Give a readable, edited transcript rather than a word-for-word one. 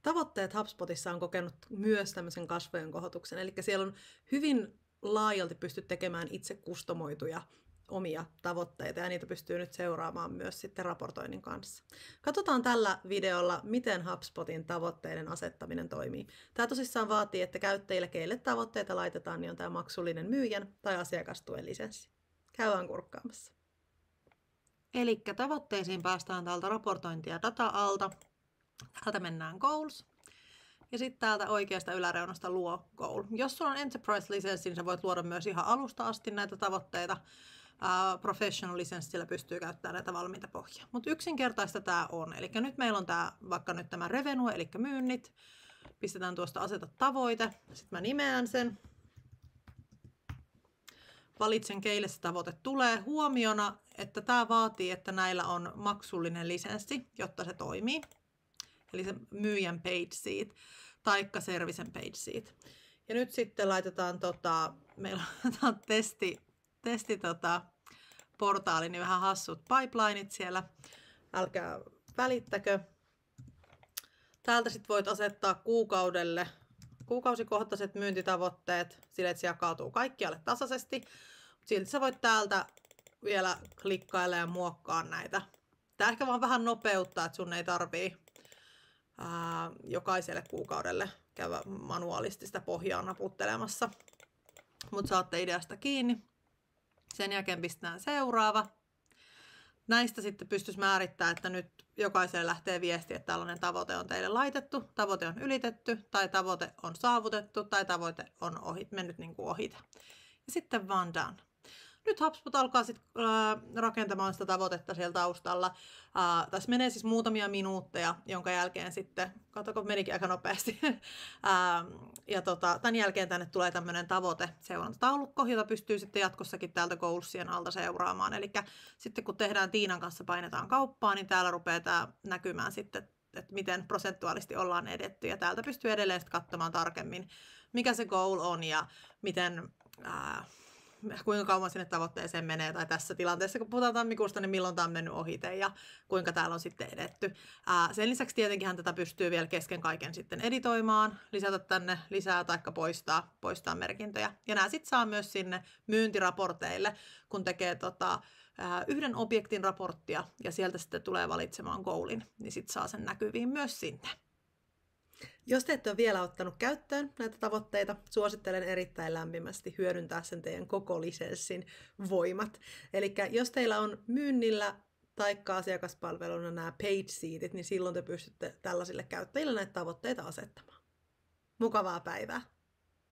Tavoitteet HubSpotissa on kokenut myös tämmöisen kasvojen kohotuksen, eli siellä on hyvin laajalti pysty tekemään itse kustomoituja omia tavoitteita, ja niitä pystyy nyt seuraamaan myös sitten raportoinnin kanssa. Katsotaan tällä videolla, miten HubSpotin tavoitteiden asettaminen toimii. Tämä tosissaan vaatii, että käyttäjille, keille tavoitteita laitetaan, niin on tämä maksullinen myyjän tai asiakastuen lisenssi. Käydään kurkkaamassa. Eli tavoitteisiin päästään täältä raportointia ja data-alta. Täältä mennään Goals. Ja sitten täältä oikeasta yläreunasta luo Goal. Jos sulla on Enterprise-lisenssi, niin sä voit luoda myös ihan alusta asti näitä tavoitteita. Professional-lisenssillä pystyy käyttämään näitä valmiita pohjia. Mutta yksinkertaista tämä on. Eli nyt meillä on vaikka nyt tämä revenue, eli myynnit. Pistetään tuosta aseta tavoite. Sitten mä nimeän sen. Valitsen, keille se tavoite tulee. Huomiona, että tämä vaatii, että näillä on maksullinen lisenssi, jotta se toimii. Eli se myyjän page seat, taikka servicen page seat. Ja nyt sitten laitetaan, meillä on portaali, niin vähän hassut pipelineit siellä. Älkää välittäkö. Täältä sitten voit asettaa kuukausikohtaiset myyntitavoitteet, sille että se jakautuu kaikkialle tasaisesti. Silti sä voit täältä vielä klikkailla ja muokkaa näitä. Tämä ehkä vaan vähän nopeuttaa, että sun ei tarvii jokaiselle kuukaudelle käydä manuaalisti sitä pohjaa naputtelemassa. Mutta saatte ideasta kiinni. Sen jälkeen pistetään seuraava. Näistä sitten pystyisi määrittämään, että nyt jokaiselle lähtee viesti, että tällainen tavoite on teille laitettu, tavoite on ylitetty, tai tavoite on saavutettu, tai tavoite on mennyt niin kuin ohite. Ja sitten vaan done. Nyt HubSpot alkaa sitten rakentamaan sitä tavoitetta siellä taustalla. Tässä menee siis muutamia minuutteja, jonka jälkeen sitten, katsoko menikin aika nopeasti, tämän jälkeen tänne tulee tämmöinen tavoiteseurantaulukko, jota pystyy sitten jatkossakin täältä Goalsien alta seuraamaan. Eli sitten kun tehdään Tiinan kanssa, painetaan kauppaa, niin täällä rupeaa tämä näkymään sitten, että miten prosentuaalisesti ollaan edetty. Ja täältä pystyy edelleen sitten katsomaan tarkemmin, mikä se goal on ja miten kuinka kauan sinne tavoitteeseen menee, tai tässä tilanteessa, kun puhutaan tammikuusta, niin milloin tämä on mennyt ohite ja kuinka täällä on sitten edetty. Sen lisäksi tietenkin tätä pystyy vielä kesken kaiken sitten editoimaan, lisätä tänne lisää tai poistaa merkintöjä. Ja nämä sitten saa myös sinne myyntiraporteille, kun tekee yhden objektin raporttia ja sieltä sitten tulee valitsemaan goalin, niin sitten saa sen näkyviin myös sinne. Jos te ette ole vielä ottanut käyttöön näitä tavoitteita, suosittelen erittäin lämpimästi hyödyntää sen teidän koko lisenssin voimat. Eli jos teillä on myynnillä tai asiakaspalveluna nämä page seatit, niin silloin te pystytte tällaisille käyttäjille näitä tavoitteita asettamaan. Mukavaa päivää!